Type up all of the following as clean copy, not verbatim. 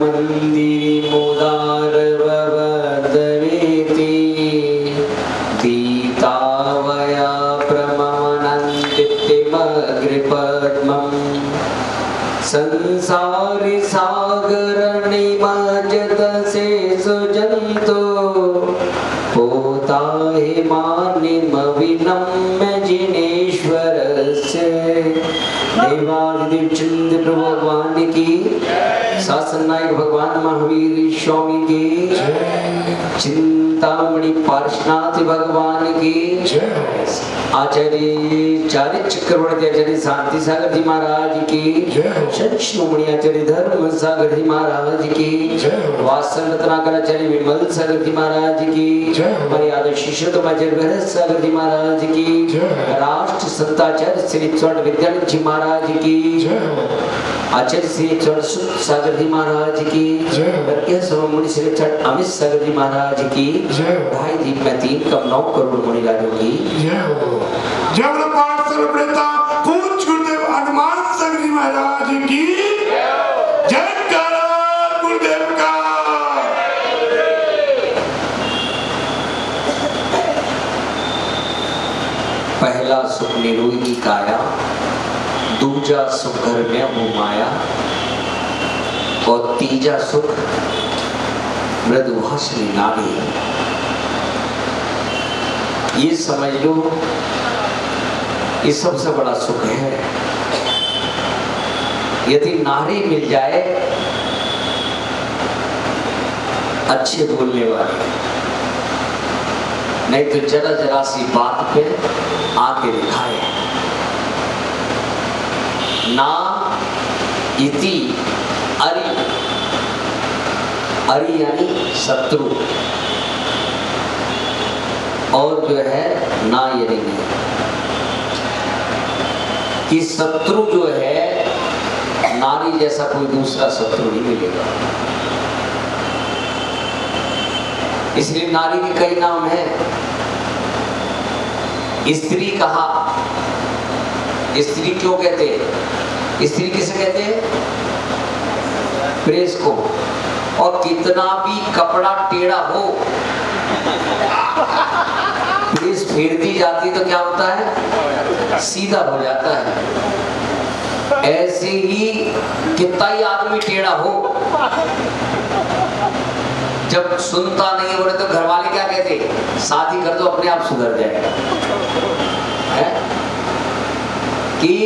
मंदिर मुदारवदवेति दीतावया प्रमनन्तिमग्रिपद्मं संसारि सागरनिमज्जतसे सुजन्तो पोताहि मानिमविनम्य जिनेश्वरस्य। देवादिदेव चंद्र प्रभु भगवान की, शासन नायक भगवान महावीर स्वामी की, चिंतामणि पार्श्वनाथ भगवान की, आचार्य चार्य चक्रवर्ती आचार्य शांति सागर जी महाराज की, शिरोमणि आचार्य धर्म सागर जी महाराज की, वासन रत्नाकर आचार्य विमल सागर जी महाराज की, मर्यादा शिष्योत्तम आचार्य भरत सागर जी महाराज की, राष्ट्र संताचार्य श्री स्वर्ण विद्यानंद जी महाराज की, आचार्य श्री चौड़सुत सागर जी महाराज की, मुनि श्री अमित सागर जी महाराज की, ढाई दीप में 3 कम 9 करोड़ मुनि राजों की जब पाठ सर्वप्रता पूज्य गुरुदेव हनुमान सागर जी महाराज की जयकारा गुरुदेव का। पहला सुख निरोगी काया, दूजा सुख घर में हो माया, और तीजा सुख मृदुभाषिणी नारी। ये समझ लो ये सबसे बड़ा सुख है। यदि नारी मिल जाए अच्छे बोलने वाली, नहीं तो जरा जरा सी बात पे आके दिखाए। ना इति अरि, अरि यानी शत्रु, और जो है ना यानी नहीं, कि शत्रु जो है नारी जैसा कोई दूसरा शत्रु नहीं मिलेगा। इसलिए नारी के कई नाम हैं। स्त्री कहा, स्त्री क्यों कहते हैं? स्त्री किसे कहते हैं? प्रेस को। और कितना भी कपड़ा टेढ़ा हो, प्रेस फेर दी जाती तो क्या होता है? सीधा हो जाता है। ऐसे ही कितना ही आदमी टेढ़ा हो, जब सुनता नहीं हो रहे तो घर वाले क्या कहते? शादी कर दो, अपने आप सुधर जाएगा। कि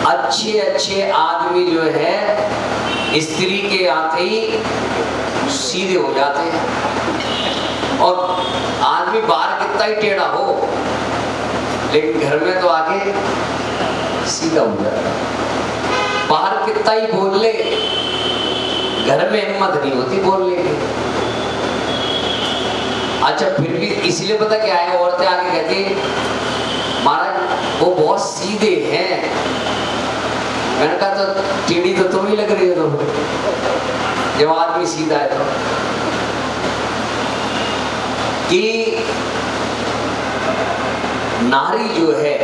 अच्छे अच्छे आदमी जो है स्त्री के आते ही सीधे हो जाते हैं, और आदमी बाहर कितना ही टेढ़ा हो लेकिन घर में तो आके सीधा हो जाता है। बाहर कितना ही बोल ले, घर में हिम्मत नहीं होती बोलने की। अच्छा फिर भी इसलिए पता क्या है, औरतें आके कहती महाराज वो बहुत सीधे हैं। मैंने कहा तो टेढ़ी तो तुम ही लग रही हो, तो जब आदमी सीधा है तो। कि नारी जो है,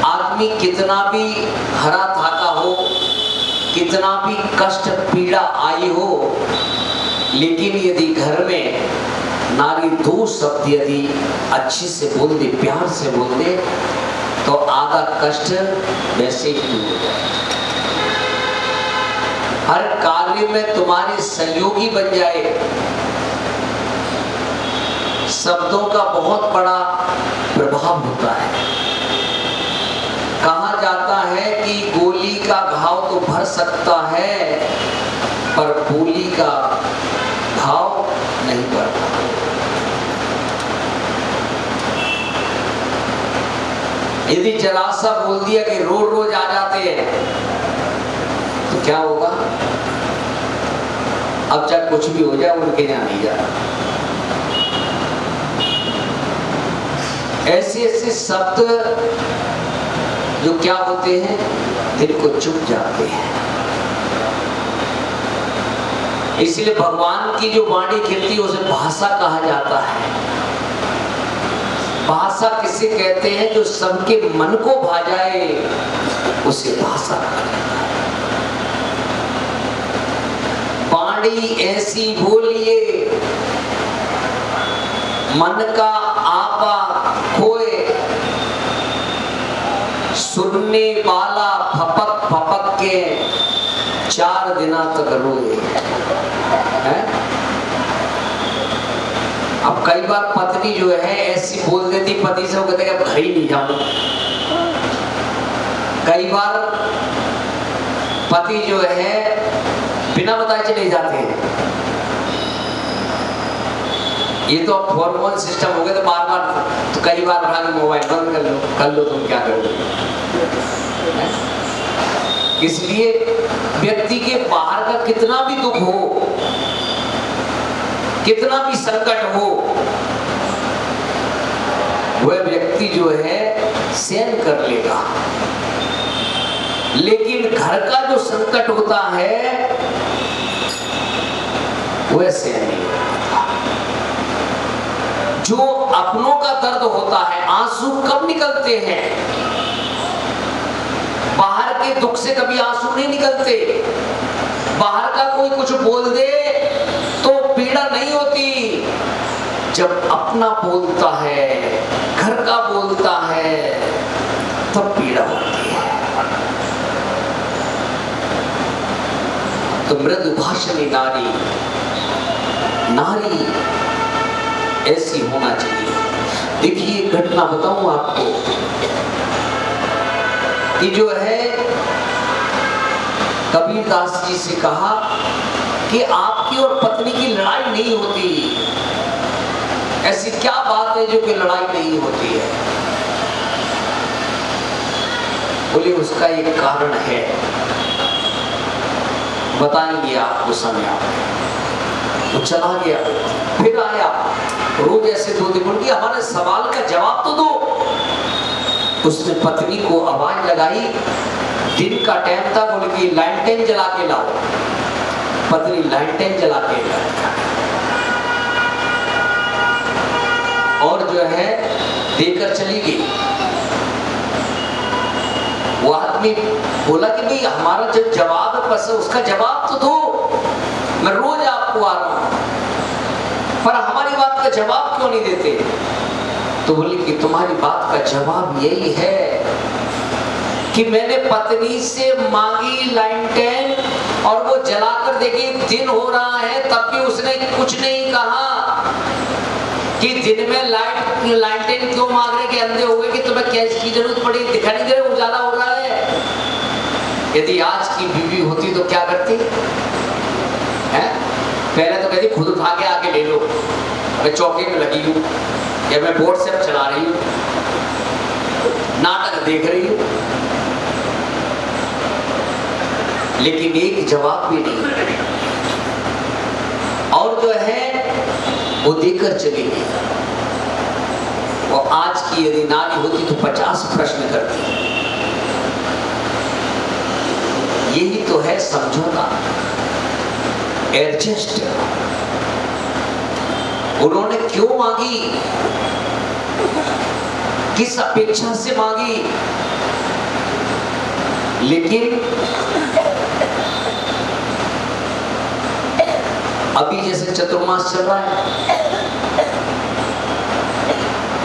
आदमी कितना भी हरा थाका हो, कितना भी कष्ट पीड़ा आई हो, लेकिन यदि घर में नारी 2 शब्द यदि अच्छे से बोल दे, प्यार से बोल दे, तो आधा कष्ट वैसे ही दूर हो जाए। हर कार्य में तुम्हारी सहयोगी बन जाए। शब्दों का बहुत बड़ा प्रभाव होता है। कहा जाता है कि गोली का घाव तो भर सकता है, पर बोली का घाव नहीं भरता। यदि जरा सा बोल दिया कि रोज रोज आ जाते हैं तो क्या होगा? अब चाहे कुछ भी हो जाए उनके यहाँ नहीं जाता। ऐसे ऐसे शब्द जो क्या होते हैं, दिल को चुभ जाते हैं। इसलिए भगवान की जो वाणी खिलती है उसे भाषा कहा जाता है। भाषा किसे कहते हैं? जो सबके मन को भा जाए उसे भाषा कहा जाता है। वाणी ऐसी बोलिए, मन का आपा खोए, सुनने वाला फपक फपक के 4 दिना तक रोए। अब कई बार पत्नी जो है ऐसी बोल देती पति से, वो कहते हैं अब घर ही नहीं जाऊं। कई बार पति जो है बिना बताए चले जाते हैं। ये तो अब हॉर्मोन सिस्टम हो गया, तो बार बार तो कई बार उठा के मोबाइल बंद कर लो तुम क्या करोगे। इसलिए व्यक्ति के बाहर का कितना भी दुख हो, कितना भी संकट हो, वह व्यक्ति जो है सहन कर लेगा। लेकिन घर का जो संकट होता है वह सहन नहीं होता। जो अपनों का दर्द होता है, आंसू कब निकलते हैं? बाहर के दुख से कभी आंसू नहीं निकलते। बाहर का कोई कुछ बोल दे तो पीड़ा नहीं होती। जब अपना बोलता है, घर का बोलता है, तब पीड़ा होती है। तो मृदुभाषिणी नारी, नारी ऐसी होना चाहिए। देखिए एक घटना बताऊं आपको कि जो है कबीरदास जी से कहा कि आपकी और पत्नी की लड़ाई नहीं होती। ऐसी क्या बात है जो कि लड़ाई नहीं होती है? बोले उसका एक कारण है, बताएंगे आपको समय आए। वो चला गया, फिर आया, रोज ऐसे 2 दिन बोल, हमारे सवाल का जवाब तो दो। उसने पत्नी को आवाज लगाई, दिन का टाइम था, बोले कि लालटेन जला के लाओ। पत्नी लालटेन जला के और जो है देकर चली गई। वो आदमी बोला कि भाई हमारा जो जवाब है बस उसका जवाब तो दो, मैं रोज आपको आ रहा हूं, पर हमारी बात का जवाब क्यों नहीं देते? तो बोली कि तुम्हारी बात का जवाब यही है कि मैंने पत्नी से मांगी लालटेन और वो जलाकर देखी, दिन हो रहा है तब भी उसने कुछ नहीं कहा कि दिन में लालटेन क्यों मांग रहे, कि अंधे हो गए, कि तुम्हें क्या इसकी जरूरत पड़ी, दिखाई नहीं दे रहा उजाला हो रहा है। यदि आज की बीवी होती तो क्या करती है? पहले तो कहती खुद उठा के आके ले लो, मैं चौके में लगी हूँ या मैं व्हाट्सएप चला रही हूँ, नाटक देख रही हूँ, लेकिन एक जवाब भी नहीं। और जो है वो देकर चली गई। वो आज की यदि नारी होती तो 50 प्रश्न करती। यही तो है समझौता, एडजस्ट। उन्होंने क्यों मांगी, किस अपेक्षा से मांगी, लेकिन अभी जैसे चतुर्मास चल रहा है,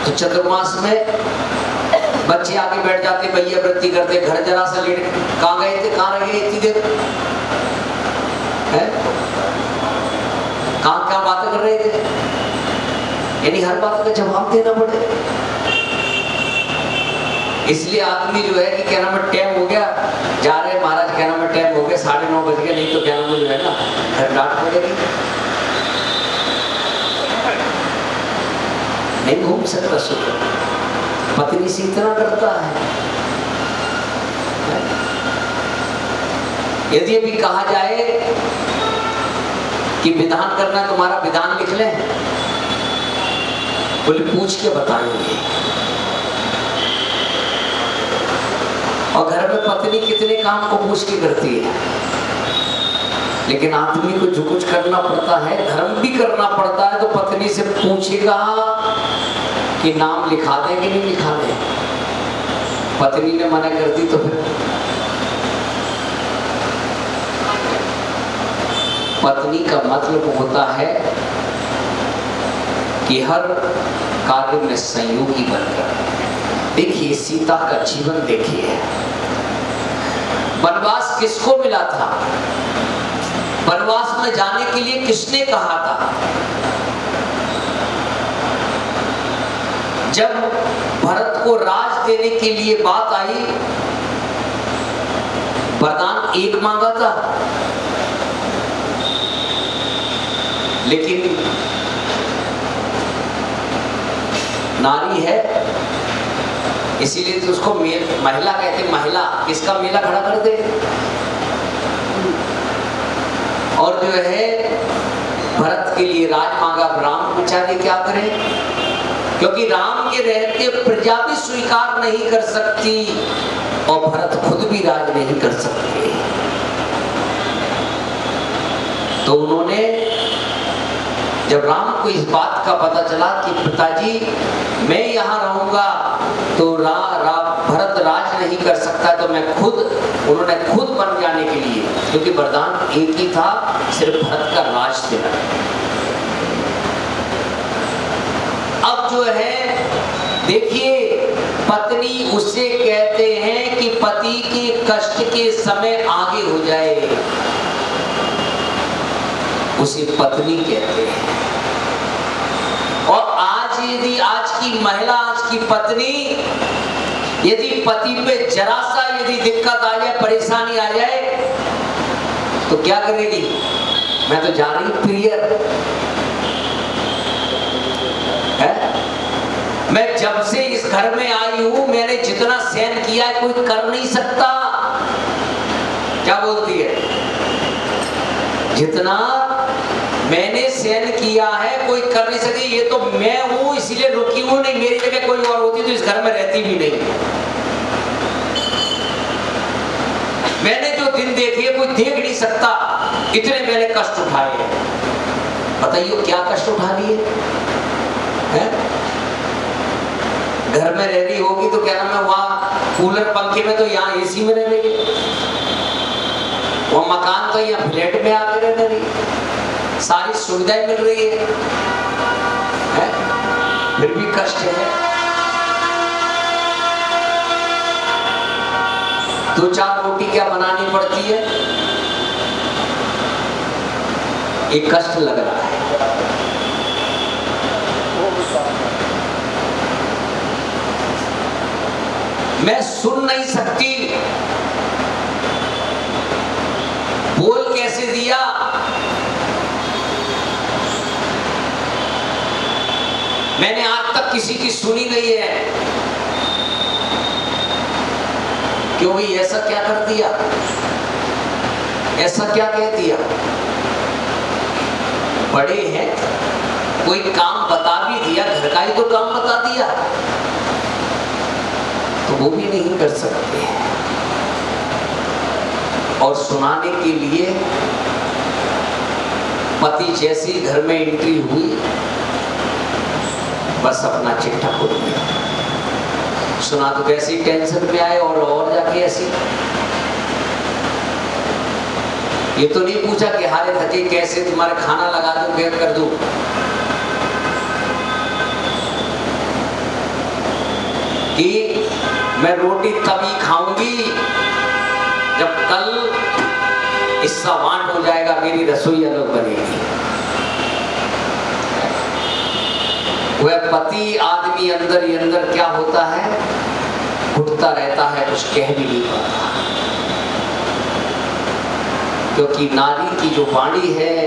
तो चतुर्मास में बच्चे आके बैठ जाते, भैया वृत्ति करते, घर जरा सा लेट, कहाँ गए थे, कहाँ रह गए इतनी देर, कहाँ क्या बातें कर रहे थे? यानी हर बात का जवाब देना पड़े। इसलिए आदमी जो है कि क्या नाम है, टाइम हो गया, जा रहे महाराज, क्या नाम है, टाइम हो गया, 9:30 बज गए, नहीं तो क्या नाम जो है ना घर डांट पड़ेगी, नहीं घूम सकता सुख। पत्नी से इतना डरता है। यदि अभी कहा जाए कि विधान करना है, तुम्हारा विधान लिख लें, बोले पूछ के बताएंगे। और घर में पत्नी कितने काम को पूछ के करती है, लेकिन आदमी को जो कुछ करना पड़ता है, धर्म भी करना पड़ता है, तो पत्नी से पूछेगा कि नाम लिखा दे कि नहीं लिखा दे। पत्नी ने मना कर दी तो फिर पत्नी का मतलब होता है कि हर कार्य में संयोगी बनकर। देखिए सीता का जीवन देखिए, वनवास किसको मिला था? वनवास में जाने के लिए किसने कहा था? जब भरत को राज देने के लिए बात आई, वरदान एक मांगा था, लेकिन नारी है इसीलिए तो उसको महिला कहते। महिला किसका मेला खड़ा कर दे। और जो है भरत के लिए राज मांगा, राम बेचारे क्या करें, क्योंकि राम के रहते प्रजा भी स्वीकार नहीं कर सकती और भरत खुद भी राज नहीं कर सकते। तो उन्होंने जब राम को इस बात का पता चला कि पिताजी मैं यहाँ रहूंगा तो भरत राज नहीं कर सकता, तो उन्होंने खुद बन जाने के लिए, क्योंकि वरदान एक ही था, सिर्फ भरत का राज देना। अब जो है देखिए, पत्नी उसे कहते हैं कि पति के कष्ट के समय आगे हो जाए, उसे पत्नी कहते हैं। और आज की महिला, आज की पत्नी यदि पति पे जरा सा यदि दिक्कत आ जाए, परेशानी आ जाए, तो क्या करेगी? मैं तो जा रही पीरियड है, मैं जब से इस घर में आई हूं मैंने जितना सहन किया है कोई कर नहीं सकता। क्या बोलती है? जितना मैंने सहन किया है कोई कर नहीं सके, ये तो मैं हूं इसीलिए रुकी हूं, नहीं मेरी जगह कोई और होती तो इस घर में रहती भी नहीं। मैंने जो दिन देखे कोई देख नहीं सकता, इतने मैंने कष्ट उठाए हैं। बताइए क्या कष्ट उठा लिए हैं? घर में रह रही होगी तो क्या नाम है, वहां कूलर पंखे में, तो यहाँ एसी में रह रही, वो मकान तो यहाँ फ्लैट में आके रह रही, सारी सुविधाएं मिल रही है, फिर भी कष्ट है। 2-4 रोटी क्या बनानी पड़ती है, एक कष्ट लग रहा है। मैं सुन नहीं सकती, बोल कैसे दिया? मैंने आज तक किसी की सुनी नहीं है। क्यों भाई ऐसा क्या कर दिया, ऐसा क्या कह दिया? बड़े हैं, कोई काम बता भी दिया, घर का ही तो काम बता दिया, तो वो भी नहीं कर सकते। और सुनाने के लिए पति जैसी घर में एंट्री हुई, बस अपना चिट्ठा खोल दिया, सुना तो कैसी टेंशन में आए और जाके ऐसी। ये तो नहीं पूछा कि हारे थके कैसे, तुम्हारे खाना लगा दूं, पैक कर दूं। कि मैं रोटी तभी खाऊंगी जब कल हिस्सा बांट हो जाएगा, मेरी रसोई अलग बनेगी। वह पति आदमी अंदर ही अंदर क्या होता है, घुटता रहता है, कुछ कह भी नहीं पाता, क्योंकि नारी की जो वाणी है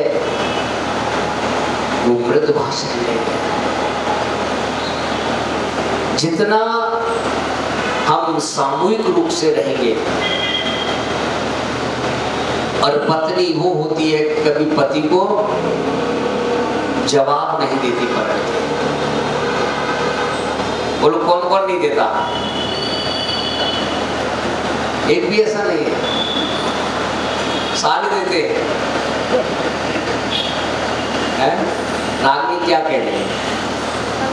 वो मृद भाषण है। जितना हम सामूहिक रूप से रहेंगे, और पत्नी वो होती है कभी पति को जवाब नहीं देती पकड़ के। बोलो कौन कौन नहीं देता? एक भी ऐसा नहीं है, सारे देते हैं। रागनी क्या कह रहे हैं?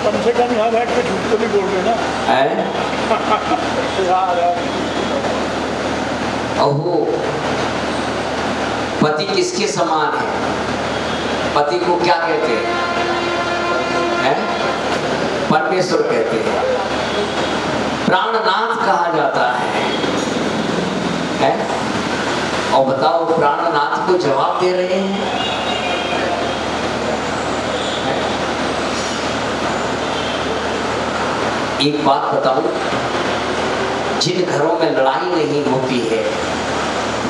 कम से कम यहाँ बैठ के झूठ तो नहीं बोल रहे ना है? यार अहो, पति किसके समान है? पति को क्या कहते हैं? परमेश्वर कहते हैं। प्राणनाथ कहा जाता है? और बताओ प्राणनाथ को जवाब दे रहे हैं। एक बात बताऊं, जिन घरों में लड़ाई नहीं होती है,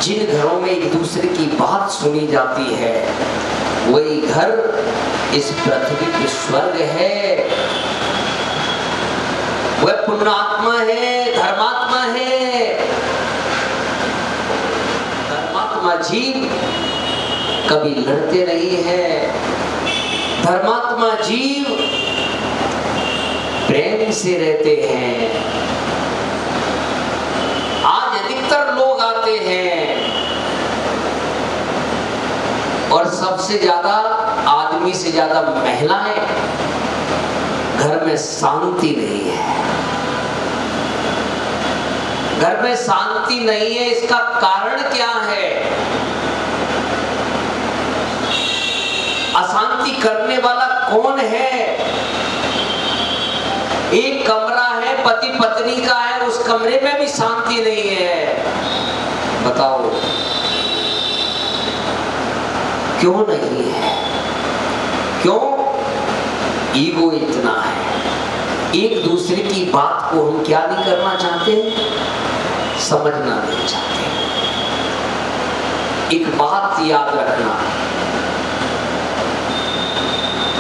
जिन घरों में एक दूसरे की बात सुनी जाती है, वही घर इस पृथ्वी पे स्वर्ग है। वह पुण्यात्मा है, धर्मात्मा है। धर्मात्मा जीव कभी लड़ते नहीं है। धर्मात्मा जीव प्रेम से रहते हैं। आज अधिकतर लोग आते हैं और सबसे ज्यादा आदमी से ज्यादा महिलाएं, घर में शांति नहीं है। घर में शांति नहीं है, इसका कारण क्या है? अशांति करने वाला कौन है? एक कमरा है, पति पत्नी का है, उस कमरे में भी शांति नहीं है। बताओ क्यों नहीं है? क्यों? ईगो इतना है। एक दूसरे की बात को हम क्या नहीं करना चाहते? समझना नहीं चाहते। एक बात याद रखना,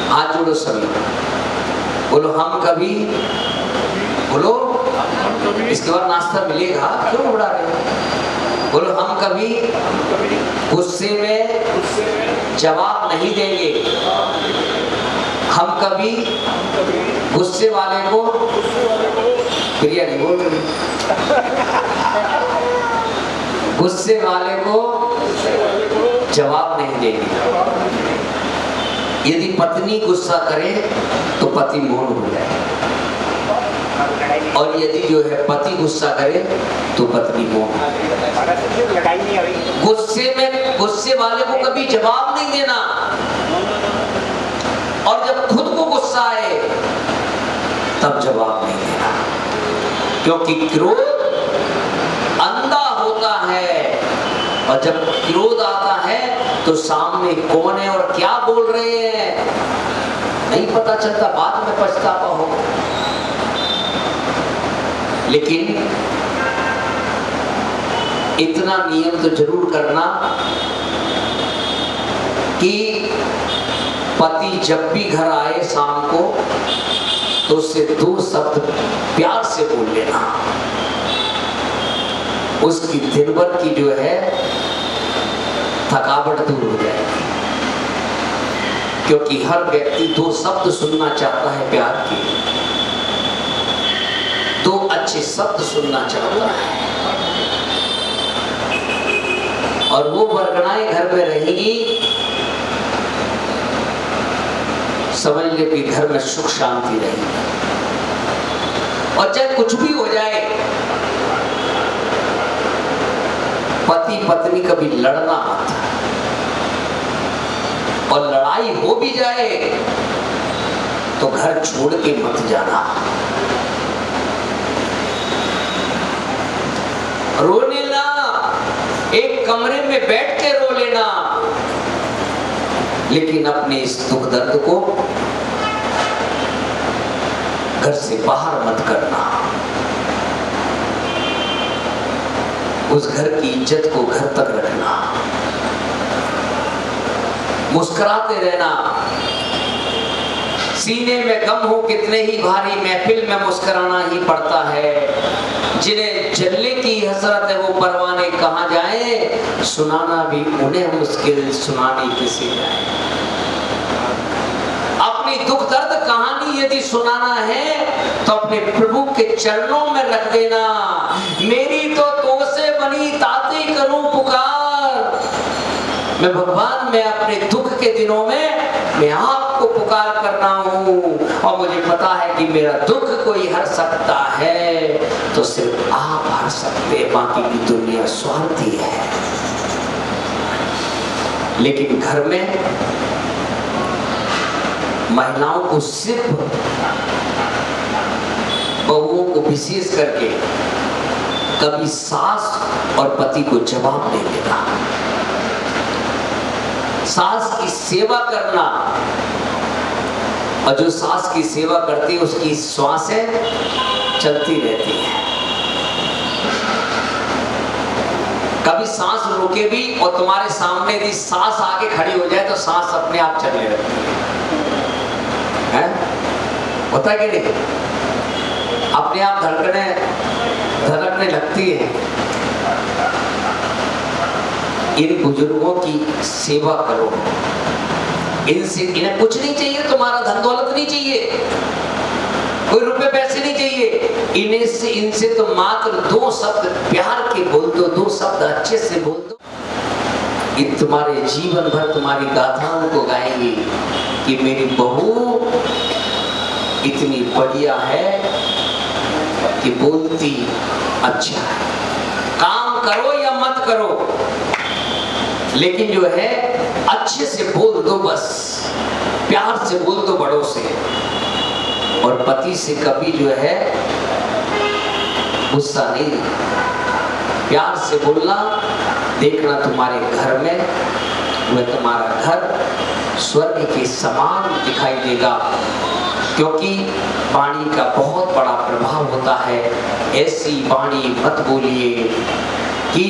हाथ जोड़ो सभी, बोलो हम कभी, बोलो इसके बाद नाश्ता मिलेगा, क्यों उड़ा रहे हो? बोलो हम कभी गुस्से में जवाब नहीं देंगे। हम कभी गुस्से वाले को, प्रिया नहीं बोल रही, गुस्से वाले को जवाब नहीं देंगे। यदि पत्नी गुस्सा करे तो पति मौन हो जाए, और यदि जो है पति गुस्सा करे तो पत्नी मौन। गुस्से वाले को कभी जवाब नहीं देना, और जब खुद को गुस्सा आए तब जवाब नहीं देना, क्योंकि क्रोध अंधा होता है। और जब क्रोध आता है तो सामने कौन है और क्या बोल रहे हैं नहीं पता चलता, बाद में पछतावा हो। लेकिन इतना नियम तो जरूर करना कि पति जब भी घर आए शाम को तो उससे 2 शब्द प्यार से बोल लेना। उसकी दिन भर की जो है थकावट दूर हो जाएगी, क्योंकि हर व्यक्ति 2 शब्द सुनना चाहता है प्यार की, 2 अच्छे शब्द सुनना चाहता है। और वो वरगणाएं घर में रहेगी, समझ ले कि घर में सुख शांति रहेगी। और चाहे कुछ भी हो जाए, पति पत्नी कभी लड़ना मत, और लड़ाई हो भी जाए तो घर छोड़ के मत जाना। रो लेना, एक कमरे में बैठ के रो लेना, लेकिन अपने इस दुख दर्द को घर से बाहर मत करना। उस घर की इज्जत को घर तक रखना, मुस्कुराते रहना। सीने में गम हो कितने ही भारी, महफिल में मुस्कुराना ही पड़ता है। जिन्हें जलने की हसरत है वो परवाने कहाँ जाए, सुनाना भी उन्हें मुश्किल, सुनाने किसे जाए। अपनी दुख दर्द कहानी यदि सुनाना है तो अपने प्रभु के चरणों में रख देना। मेरी तो से बनी ताते करूं पुकार, मैं भगवान में अपने दुख के दिनों में मैं आपको पुकार करना हूं, और मुझे पता है कि मेरा दुख कोई हर सकता है तो सिर्फ आप हर सकते, बाकी की दुनिया स्वार्थी है। लेकिन घर में महिलाओं को सिर्फ बहुओं को विशेष करके कभी सास और पति को जवाब दे देगा। सास की सेवा करना, और जो सास की सेवा करती है उसकी श्वासें चलती रहती है। कभी सांस रुके भी और तुम्हारे सामने यदि सांस आके खड़ी हो जाए तो सांस अपने आप चलने लगती है। होता है कि नहीं? अपने आप धड़कने लगती है। इन बुजुर्गों की सेवा करो। इनसे इन्हें कुछ नहीं चाहिए, तुम्हारा धन दौलत नहीं चाहिए, कोई रुपए पैसे नहीं चाहिए। इनसे तो मात्र 2 शब्द प्यार के बोल दो, 2 शब्द अच्छे से बोल दो। ये तुम्हारे जीवन भर तुम्हारी गाथाओं को गाएंगी कि मेरी बहू इतनी बढ़िया है कि बोलती अच्छा है। काम करो या मत करो, लेकिन जो है अच्छे से बोल दो, बस प्यार से बोल दो बड़ों से। और पति से कभी जो है गुस्सा नहीं, प्यार से बोलना। देखना तुम्हारे घर में वह तुम्हारा घर स्वर्ग के समान दिखाई देगा, क्योंकि वाणी का बहुत बड़ा प्रभाव होता है। ऐसी वाणी मत बोलिए कि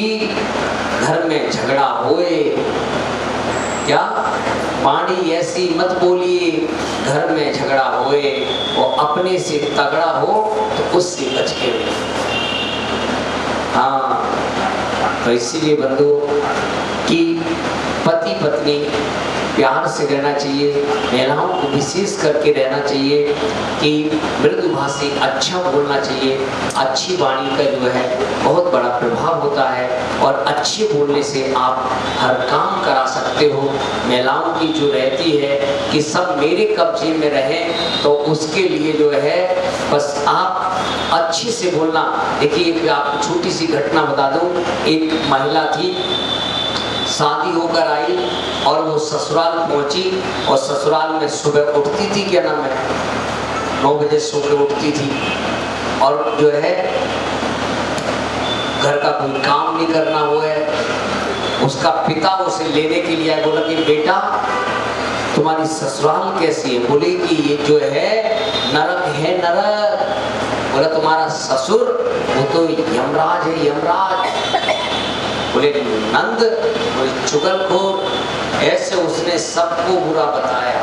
घर में झगड़ा होए। क्या? वाणी ऐसी मत बोलिए घर में झगड़ा होए, और अपने से तगड़ा हो तो उससे बच के रहे। हाँ, तो इसीलिए बंधु कि पति पत्नी प्यार से रहना चाहिए। महिलाओं को विशेष करके रहना चाहिए कि मृदु भाषी, अच्छा बोलना चाहिए। अच्छी वाणी का जो है बहुत बड़ा प्रभाव होता है, और अच्छे बोलने से आप हर काम करा सकते हो। महिलाओं की जो रहती है कि सब मेरे कब्जे में रहें, तो उसके लिए जो है बस आप अच्छे से बोलना। देखिए, आपको छोटी सी घटना बता दूं। एक महिला थी, शादी होकर आई और वो ससुराल पहुंची, और ससुराल में सुबह उठती थी, क्या नाम है, 9 बजे सुबह उठती थी, और जो है घर का कोई काम नहीं करना हुआ है। उसका पिता उसे लेने के लिए आया, बोला कि बेटा तुम्हारी ससुराल कैसी है? बोले कि ये जो है नरक है, नरक। बोला तुम्हारा ससुर वो तो यमराज है, यमराज। बोले नंद, बोले चुगलखोर। ऐसे उसने सबको बुरा बताया।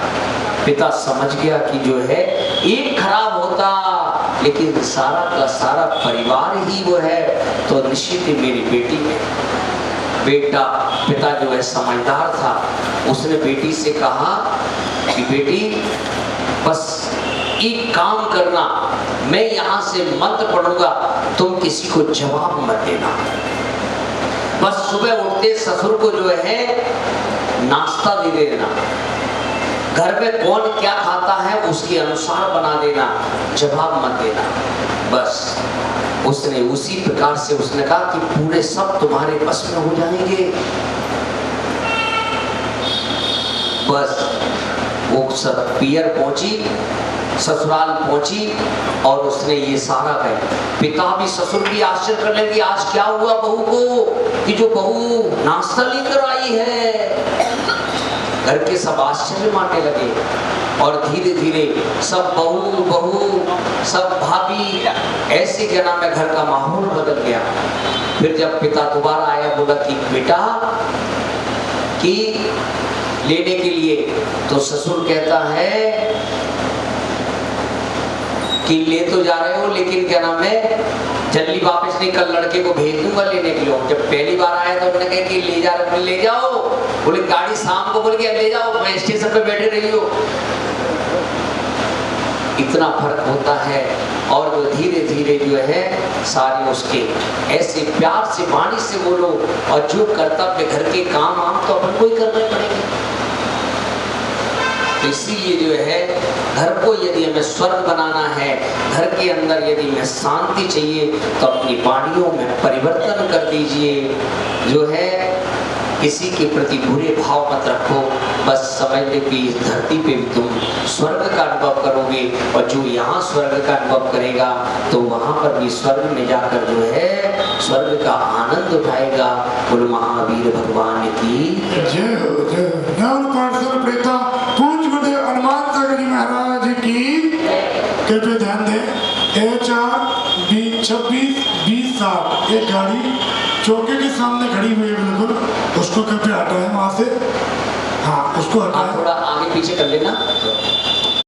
पिता समझ गया कि जो है एक खराब होता, लेकिन सारा का सारा परिवार ही वो है, तो निश्चित ही मेरी बेटी में। बेटा, पिता जो है समझदार था, उसने बेटी से कहा कि बेटी बस एक काम करना, मैं यहाँ से मंत्र पढ़ूंगा, तुम किसी को जवाब मत देना। बस सुबह उठते ससुर को जो है नाश्ता दे देना, घर में कौन क्या खाता है उसके अनुसार बना देना, जवाब मत देना। बस उसने उसी प्रकार से उसने कहा कि पूरे सब तुम्हारे बस में हो जाएंगे। बस वो सब पियर पहुंची, ससुराल पहुंची, और उसने ये सारा कहा। पिता भी ससुर भी आश्चर्य कर लेंगे, आज क्या हुआ बहू को, कि जो बहू नाश्ता लेकर आई है। घर के सब आश्चर्य मानने लगे, और धीरे धीरे सब बहू बहू, सब भाभी, ऐसे क्या नाम है, घर का माहौल बदल गया। फिर जब पिता दोबारा आया, बोला कि बेटा कि लेने के लिए, तो ससुर कहता है कि ले तो जा रहे हो, लेकिन क्या नाम है, जल्दी वापस नहीं, कल लड़के को भेज दूंगा लेने के लिए। जब पहली बार आया तो उन्होंने कहा कि ले जा रहे, ले जाओ। बोले गाड़ी शाम को, बोले ले जाओ, मैं स्टेशन पे बैठे रही हो। इतना फर्क होता है। और वो धीरे धीरे जो है सारे उसके ऐसे प्यार से वाणी से बोलो, और जो कर्तव्य घर के काम आम तो अपन को ही करने पड़ेंगे। तो इसीलिए जो है घर को यदि हमें स्वर्ग बनाना है, घर के अंदर यदि हमें शांति चाहिए, तो अपनी वाणियों में परिवर्तन कर दीजिए। जो है किसी के प्रति बुरे भाव मत रखो। बस समझ ले कि इस धरती पे भी तुम स्वर्ग का अनुभव करोगे, और जो यहाँ स्वर्ग का अनुभव करेगा तो वहां पर भी स्वर्ग में जाकर जो है स्वर्ग का आनंद उठाएगा। बोलो महावीर भगवान की जय हो, जय हो। ज्ञान पाठशाला प्रेता पूज्य गुरुदेव हनुमान सागर जी महाराज की कृपया ध्यान दें। HR2620 एक गाड़ी चौके के सामने खड़ी हुई है, बिल्कुल उसको कृपया हटाएं वहां से। हाँ, उसको आप हटाएं। थोड़ा आगे पीछे कर लेना।